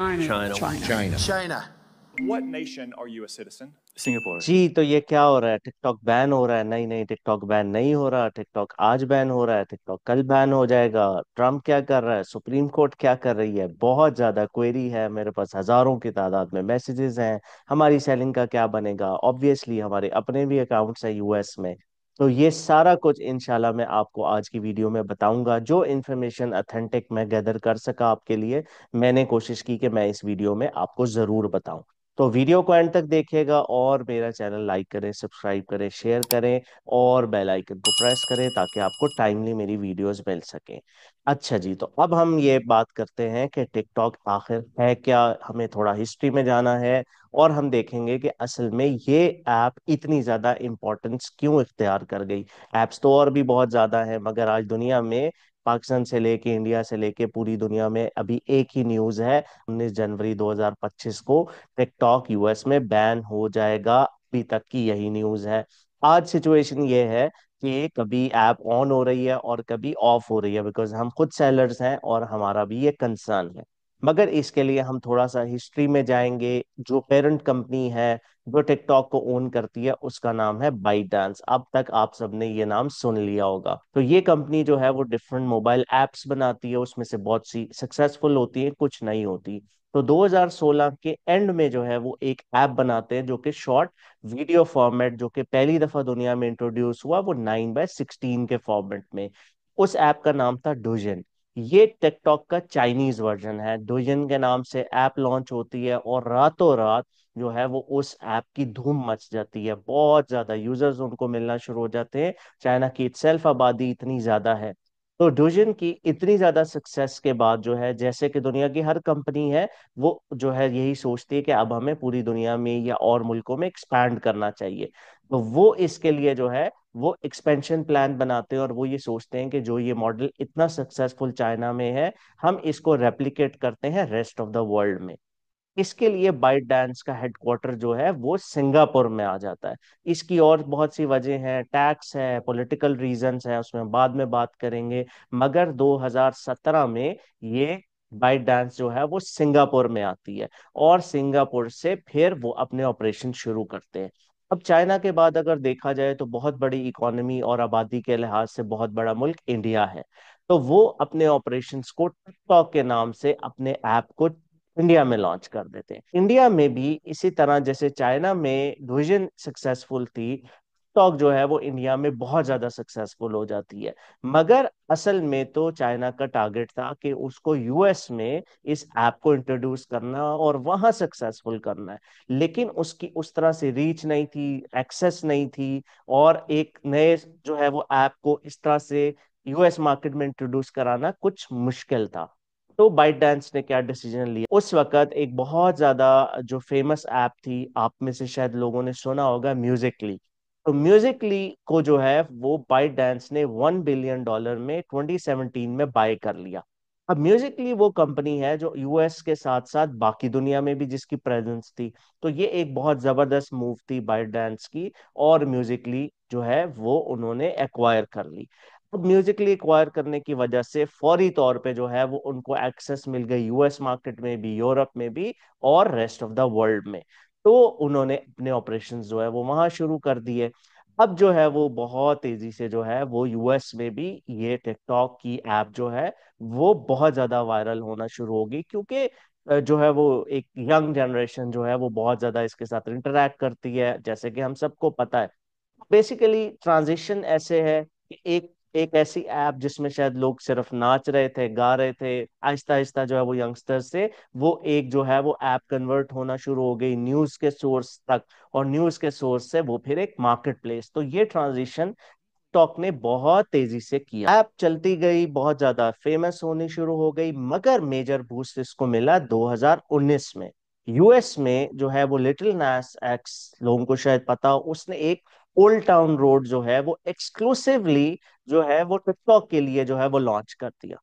China. China. China. What nation are you a citizen? Singapore. जी, तो ये क्या हो रहा है? टिकटॉक बैन हो रहा है? नहीं नहीं, टिकटॉक बैन नहीं हो रहा। टिकटॉक आज बैन हो रहा है, टिकटॉक कल बैन हो जाएगा। ट्रम्प क्या कर रहा है? सुप्रीम कोर्ट क्या कर रही है? बहुत ज्यादा क्वेरी है मेरे पास, हजारों की तादाद में मैसेजेस हैं। हमारी सेलिंग का क्या बनेगा? ऑब्वियसली हमारे अपने भी अकाउंट्स हैं यूएस में। तो ये सारा कुछ इंशाल्लाह मैं आपको आज की वीडियो में बताऊंगा। जो इन्फॉर्मेशन अथेंटिक मैं गैदर कर सका आपके लिए, मैंने कोशिश की कि मैं इस वीडियो में आपको जरूर बताऊं। तो वीडियो को एंड तक देखिएगा और मेरा चैनल लाइक करें, सब्सक्राइब करें, शेयर करें और बेल आइकन को प्रेस करें ताकि आपको टाइमली मेरी वीडियोस मिल सकें। अच्छा जी, तो अब हम ये बात करते हैं कि टिकटॉक आखिर है क्या। हमें थोड़ा हिस्ट्री में जाना है और हम देखेंगे कि असल में ये ऐप इतनी ज्यादा इंपॉर्टेंस क्यों इख्तियार कर गई। ऐप्स तो और भी बहुत ज्यादा है, मगर आज दुनिया में पाकिस्तान से लेके इंडिया से लेके पूरी दुनिया में अभी एक ही न्यूज़ है। 19 जनवरी 2025 को टिकटॉक यूएस में बैन हो जाएगा। अभी तक की यही न्यूज़ है। आज सिचुएशन ये है कि कभी ऐप ऑन हो रही है और कभी ऑफ हो रही है, बिकॉज हम खुद सेलर्स हैं और हमारा भी ये कंसर्न है। मगर इसके लिए हम थोड़ा सा हिस्ट्री में जाएंगे। जो पेरेंट कंपनी है जो टिकटॉक को ओन करती है उसका नाम है बाइट। अब तक आप सबने ये नाम सुन लिया होगा। तो ये कंपनी जो है वो डिफरेंट मोबाइल एप्स बनाती है, उसमें से बहुत सी सक्सेसफुल होती है, कुछ नहीं होती। तो 2016 के एंड में जो है वो एक ऐप बनाते हैं जो कि शॉर्ट वीडियो फॉर्मेट, जो कि पहली दफा दुनिया में इंट्रोड्यूस हुआ वो 9:16 के फॉर्मेट में। उस ऐप का नाम था डोजन। ये टिकटॉक का चाइनीज वर्जन है। डोजन के नाम से ऐप लॉन्च होती है और रातों रात जो है वो उस ऐप की धूम मच जाती है। बहुत ज्यादा यूजर्स उनको मिलना शुरू हो जाते हैं। चाइना की इटसेल्फ आबादी इतनी ज्यादा है। तो डोजन की इतनी ज्यादा सक्सेस के बाद जो है, जैसे कि दुनिया की हर कंपनी है, वो जो है यही सोचती है कि अब हमें पूरी दुनिया में या और मुल्कों में एक्सपैंड करना चाहिए। तो वो इसके लिए जो है वो एक्सपेंशन प्लान बनाते हैं और वो ये सोचते हैं कि जो ये मॉडल इतना सक्सेसफुल चाइना में है, हम इसको रेप्लिकेट करते हैं रेस्ट ऑफ द वर्ल्ड में। इसके लिए बाइट डांस का हेडक्वार्टर जो है वो सिंगापुर में आ जाता है। इसकी और बहुत सी वजह हैं, टैक्स है, पॉलिटिकल रीजंस है, उसमें बाद में बात करेंगे। मगर 2017 में ये बाइट डांस जो है वो सिंगापुर में आती है और सिंगापुर से फिर वो अपने ऑपरेशन शुरू करते हैं। अब चाइना के बाद अगर देखा जाए तो बहुत बड़ी इकोनॉमी और आबादी के लिहाज से बहुत बड़ा मुल्क इंडिया है। तो वो अपने ऑपरेशंस को टिकटॉक के नाम से अपने ऐप को इंडिया में लॉन्च कर देते हैं। इंडिया में भी इसी तरह जैसे चाइना में विजन सक्सेसफुल थी, टिकटॉक जो है वो इंडिया में बहुत ज्यादा सक्सेसफुल हो जाती है। मगर असल में तो चाइना का टारगेट था कि उसको यूएस में इस ऐप को इंट्रोड्यूस करना और वहां सक्सेसफुल करना है। लेकिन उसकी उस तरह से रीच नहीं थी, एक्सेस नहीं थी, और एक नए जो है वो ऐप को इस तरह से यूएस मार्केट में इंट्रोड्यूस कराना कुछ मुश्किल था। तो बाइट डांस ने क्या डिसीजन लिया, उस वक्त एक बहुत ज्यादा जो फेमस ऐप थी, आप में से शायद लोगों ने सुना होगा, म्यूजिकली। तो म्यूजिकली को जो है वो बाइट डांस ने $1 बिलियन में 2017 में बाय कर लिया। अब म्यूजिकली वो कंपनी है जो यूएस के साथ साथ बाकी दुनिया में भी जिसकी प्रेजेंस थी। तो ये एक बहुत जबरदस्त मूव थी बाइट डांस की, और म्यूजिकली जो है वो उन्होंने एक्वायर कर ली। अब म्यूजिकली एक्वायर करने की वजह से फौरी तौर पे जो है वो उनको एक्सेस मिल गई यूएस मार्केट में भी, यूरोप में भी और रेस्ट ऑफ द वर्ल्ड में। तो उन्होंने अपने ऑपरेशंस जो है वो वहां शुरू कर दिए। अब जो है वो बहुत तेजी से जो है वो यूएस में भी ये टिकटॉक की ऐप जो है वो बहुत ज्यादा वायरल होना शुरू होगी, क्योंकि जो है वो एक यंग जनरेशन जो है वो बहुत ज्यादा इसके साथ इंटरेक्ट करती है, जैसे कि हम सबको पता है। बेसिकली ट्रांजिशन ऐसे है कि एक एक ऐसी ऐप जिसमें शायद लोग सिर्फ नाच रहे थे, गा रहे थे, आहिस्ता आहिस्ता जो है वो यंगस्टर्स से वो एक जो है वो ऐप कन्वर्ट होना शुरू हो गई न्यूज के सोर्स तक, और न्यूज के सोर्स से वो फिर एक मार्केट प्लेस। तो ये ट्रांजिशन टिकटॉक ने बहुत तेजी से किया। ऐप चलती गई, बहुत ज्यादा फेमस होनी शुरू हो गई, मगर मेजर बूस्ट इसको मिला 2019 में। यूएस में जो है वो लिटिल नास एक्स, लोगों को शायद पता हो, उसने एक ओल्ड टाउन रोड जो है वो एक्सक्लूसिवली जो है वो टिकटॉक के लिए जो है वो लॉन्च कर दिया।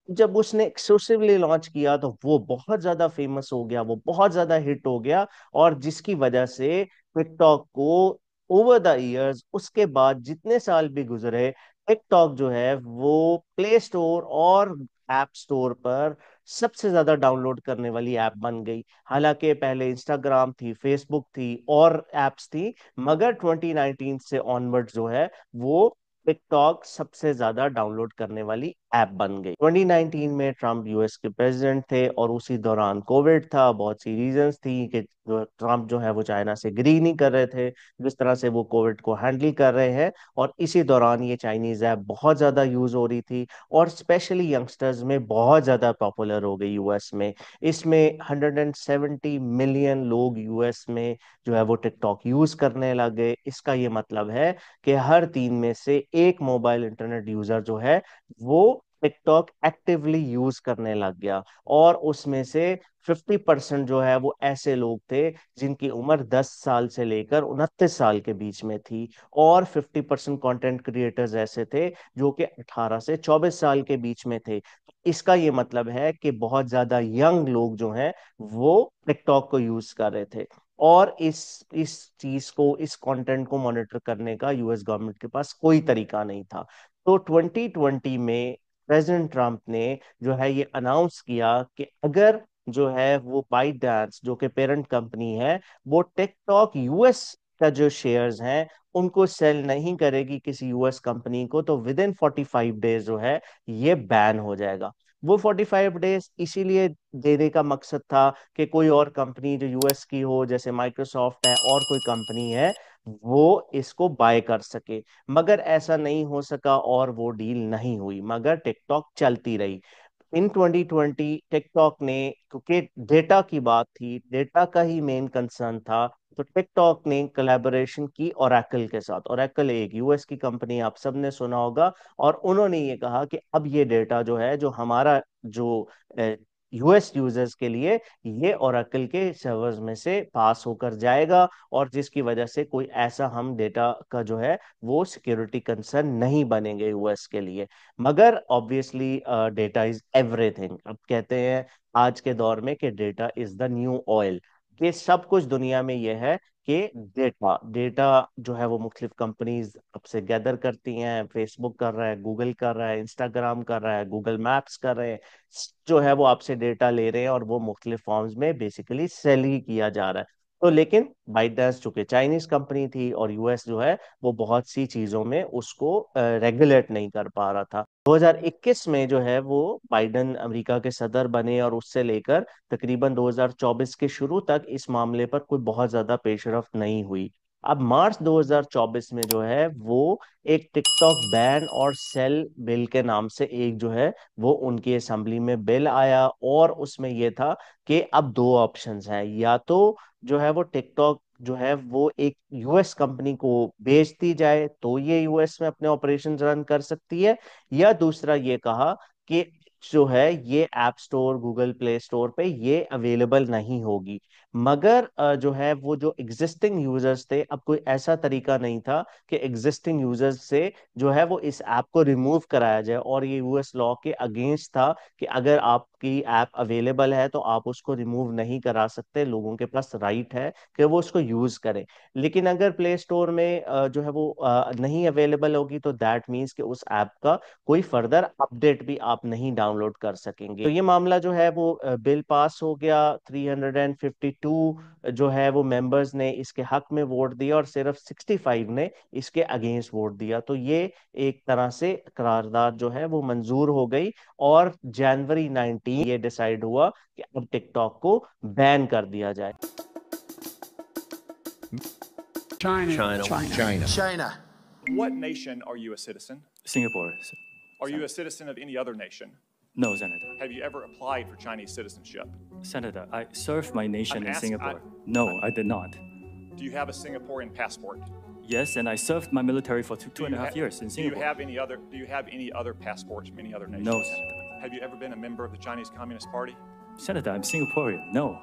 जब उसने एक्सक्लूसिवली लॉन्च किया तो वो बहुत ज्यादा फेमस हो गया, वो बहुत ज्यादा हिट हो गया, और जिसकी वजह से टिकटॉक को ओवर द इयर्स, उसके बाद जितने साल भी गुजरे, टिकटॉक जो है वो प्ले स्टोर और ऐप स्टोर पर सबसे ज्यादा डाउनलोड करने वाली ऐप बन गई। हालांकि पहले इंस्टाग्राम थी, फेसबुक थी और एप्स थी, मगर 2019 से ऑनवर्ड जो है वो टिकटॉक सबसे ज्यादा डाउनलोड करने वाली ऐप बन गई। 2019 में ट्रम्प यूएस के प्रेसिडेंट थे और उसी दौरान कोविड था। बहुत सी रीजंस थी कि जो ट्रम्प जो है वो चाइना से एग्री नहीं कर रहे थे जिस तरह से वो कोविड को हैंडल कर रहे हैं। और इसी दौरान ये चाइनीज ऐप बहुत ज्यादा यूज हो रही थी और स्पेशली यंगस्टर्स में बहुत ज्यादा पॉपुलर हो गई यूएस में। इसमें 170 मिलियन लोग यूएस में जो है वो टिकटॉक यूज करने लगे। इसका ये मतलब है कि हर तीन में से एक मोबाइल इंटरनेट यूजर जो है वो टिकटॉक एक्टिवली यूज करने लग गया। और उसमें से 50% जो है वो ऐसे लोग थे जिनकी उम्र 10 साल से लेकर 29 साल के बीच में थी। और 50% कंटेंट क्रिएटर्स ऐसे थे जो कि 18 से 24 साल के बीच में थे। इसका ये मतलब है कि बहुत ज्यादा यंग लोग जो हैं वो टिकटॉक को यूज कर रहे थे। और इस चीज को, इस कंटेंट को मॉनिटर करने का यूएस गवर्नमेंट के पास कोई तरीका नहीं था। तो 2020 में प्रेसिडेंट ट्रम्प ने जो है ये अनाउंस किया कि अगर जो है वो बाइटडांस जो कि पेरेंट कंपनी है वो टिकटॉक यूएस का जो शेयर्स हैं उनको सेल नहीं करेगी किसी यूएस कंपनी को, तो विद इन 45 डेज जो है ये बैन हो जाएगा। वो 45 डेज इसीलिए देने का मकसद था कि कोई और कंपनी जो यूएस की हो, जैसे माइक्रोसॉफ्ट है और कोई कंपनी है, वो इसको बाय कर सके। मगर ऐसा नहीं हो सका और वो डील नहीं हुई, मगर टिकटॉक चलती रही। इन 2020 टिकटॉक ने, क्योंकि डेटा की बात थी, डेटा का ही मेन कंसर्न था, तो टिकटॉक ने कोलैबोरेशन की ओरेकल के साथ। ओरेकल एक यूएस की कंपनी, आप सबने सुना होगा। और उन्होंने ये कहा कि अब ये डेटा जो है, जो हमारा जो यूएस यूजर्स के लिए, ये ओरेकल के सर्वर्स में से पास होकर जाएगा। और जिसकी वजह से कोई ऐसा हम डेटा का जो है वो सिक्योरिटी कंसर्न नहीं बनेंगे यूएस के लिए। मगर ऑब्वियसली डेटा इज एवरीथिंग। अब कहते हैं आज के दौर में कि data is the new oil. ये सब कुछ दुनिया में ये है कि डेटा डेटा जो है वो मुख्तलिफ कंपनीज अब से गैदर करती हैं। फेसबुक कर रहा है, गूगल कर रहा है, इंस्टाग्राम कर रहा है, गूगल मैप्स कर रहे हैं, जो है वो आपसे डेटा ले रहे हैं और वो मुख्तलिफ फॉर्म्स में बेसिकली सेल ही किया जा रहा है। तो लेकिन बाइटडांस चूंकि चाइनीज कंपनी थी और यूएस जो है वो बहुत सी चीजों में उसको रेगुलेट नहीं कर पा रहा था। 2021 में जो है वो बाइडन अमेरिका के सदर बने और उससे लेकर तकरीबन 2024 के शुरू तक इस मामले पर कोई बहुत ज्यादा पेशरफ्त नहीं हुई। अब मार्च 2024 में जो है वो एक टिकटॉक बैन और सेल बिल के नाम से एक जो है वो उनकी असेंबली में बिल आया। और उसमें यह था कि अब दो ऑप्शंस हैं, या तो जो है वो टिकटॉक जो है वो एक यूएस कंपनी को बेच दी जाए तो ये यूएस में अपने ऑपरेशन रन कर सकती है, या दूसरा ये कहा कि जो है ये app store, Google play store पे ये अवेलेबल नहीं होगी। मगर जो है वो जो एग्जिस्टिंग यूजर्स थे, अब कोई ऐसा तरीका नहीं था कि एग्जिस्टिंग यूजर्स से जो है वो इस ऐप को रिमूव कराया जाए। और ये यूएस लॉ के अगेंस्ट था कि अगर आपकी ऐप अवेलेबल है तो आप उसको रिमूव नहीं करा सकते, लोगों के पास राइट है कि वो उसको यूज करें। लेकिन अगर प्ले स्टोर में जो है वो नहीं अवेलेबल होगी तो दैट मीन्स कि उस ऐप का कोई फर्दर अपडेट भी आप नहीं डाउनलोड कर सकेंगे। तो ये मामला जो है वो बिल पास हो गया। 352 जो है वो मेंबर्स ने इसके हक में वोट दिया और सिर्फ 65 ने इसके अगेंस्ट वोट दिया। तो ये एक तरह से करारदाद जो है वो मंजूर हो गई। और जनवरी 19 ये डिसाइड हुआ कि अब टिकटॉक को बैन कर दिया जाए। China. What nation are you a citizen? Singapore. Are you a citizen of any other nation? No, Senator. Have you ever applied for Chinese citizenship? Senator, I served my nation I'm in asking- Singapore. No, I did not. Do you have a Singaporean passport? Yes, and I served my military for two and a half ha- years in Do you Singapore. have any other? Do you have any other passports from any other nations? No, Senator. Have you ever been a member of the Chinese Communist Party? Senator, I'm Singaporean. No.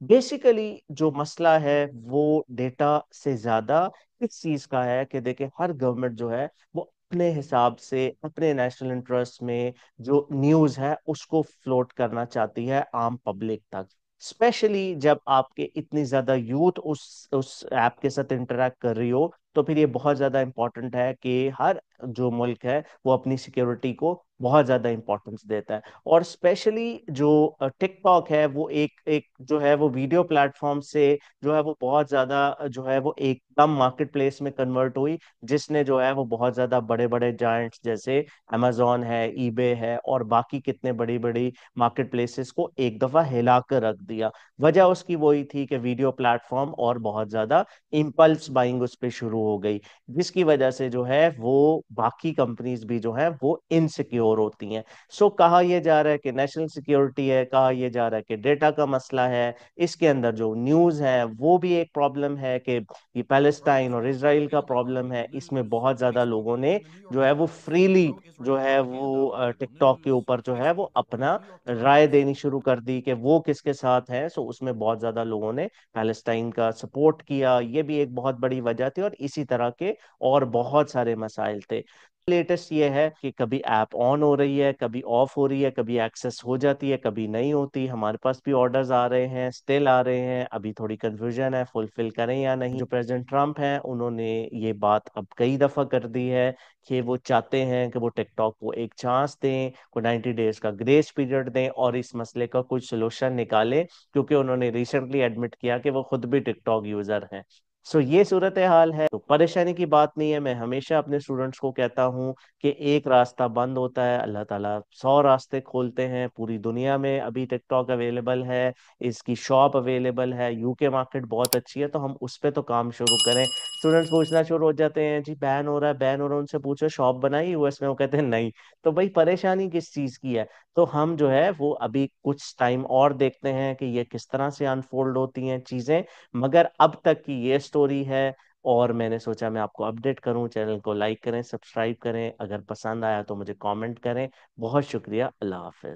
Basically जो मसला है वो data से ज्यादा इस चीज का है कि देखिए हर गवर्नमेंट जो है वो अपने हिसाब से अपने नेशनल इंटरेस्ट में जो न्यूज है उसको फ्लोट करना चाहती है आम पब्लिक तक। स्पेशली जब आपके इतनी ज्यादा यूथ उस ऐप के साथ इंटरेक्ट कर रही हो, तो फिर ये बहुत ज्यादा इंपॉर्टेंट है कि हर जो मुल्क है वो अपनी सिक्योरिटी को बहुत ज्यादा इंपॉर्टेंस देता है। और स्पेशली जो टिकटॉक है वो एक एक जो है वो वीडियो प्लेटफॉर्म से जो है वो बहुत ज्यादा जो है वो एकदम मार्केट प्लेस में कन्वर्ट हुई, जिसने जो है वो बहुत ज्यादा बड़े बड़े जायंट्स जैसे अमेजोन है, ईबे है और बाकी कितने बड़ी बड़ी मार्केट प्लेसेस को एक दफा हिला कर रख दिया। वजह उसकी वही थी कि वीडियो प्लेटफॉर्म और बहुत ज्यादा इम्पल्स बाइंग उस पर शुरू हो गई, जिसकी वजह से जो है वो बाकी कंपनीज भी जो है वो इनसिक्योर होती हैं। सो कहा यह जा रहा है कि नेशनल सिक्योरिटी है, कहा यह जा रहा है कि डेटा का मसला है, इसके अंदर जो न्यूज है वो भी एक प्रॉब्लम है कि ये पैलेस्टाइन और इसराइल का प्रॉब्लम है, इसमें बहुत ज्यादा लोगों ने जो है वो फ्रीली जो है वो टिकटॉक के ऊपर जो है वो अपना राय देनी शुरू कर दी कि वो किसके साथ है। सो उसमें बहुत ज्यादा लोगों ने पैलेस्टाइन का सपोर्ट किया, ये भी एक बहुत बड़ी वजह थी। और इसी तरह के और बहुत सारे मसाइल थे। लेटेस्ट ये है कि कभी ऐप ऑन हो रही है, कभी ऑफ हो रही है, कभी एक्सेस हो जाती है, कभी नहीं होती। हमारे पास भी ऑर्डर्स आ रहे हैं, स्टिल आ रहे हैं, अभी थोड़ी कंफ्यूजन है फुलफिल करें या नहीं। जो प्रेसिडेंट ट्रम्प हैं उन्होंने ये बात अब कई दफा कर दी है कि वो चाहते हैं कि वो टिकटॉक को एक चांस दें, को 90 डेज का ग्रेस पीरियड दें और इस मसले का कुछ सोल्यूशन निकालें, क्योंकि उन्होंने रिसेंटली एडमिट किया कि वो खुद भी टिकटॉक यूजर हैं। सो ये सूरत हाल है, तो परेशानी की बात नहीं है। मैं हमेशा अपने स्टूडेंट्स को कहता हूँ कि एक रास्ता बंद होता है, अल्लाह ताला 100 रास्ते खोलते हैं। पूरी दुनिया में अभी टिकटॉक अवेलेबल है, इसकी शॉप अवेलेबल है, यूके मार्केट बहुत अच्छी है, तो हम उस पर तो काम शुरू करें। स्टूडेंट्स पूछना शुरू हो जाते हैं जी बैन हो रहा है, बैन हो रहा है, उनसे पूछो शॉप बनाई यूएस में, वो कहते हैं नहीं। तो भाई परेशानी किस चीज की है? तो हम जो है वो अभी कुछ टाइम और देखते हैं कि ये किस तरह से अनफोल्ड होती हैं चीजें। मगर अब तक की ये स्टोरी है, और मैंने सोचा मैं आपको अपडेट करूं। चैनल को लाइक करें, सब्सक्राइब करें, अगर पसंद आया तो मुझे कमेंट करें। बहुत शुक्रिया, अल्लाह हाफिज।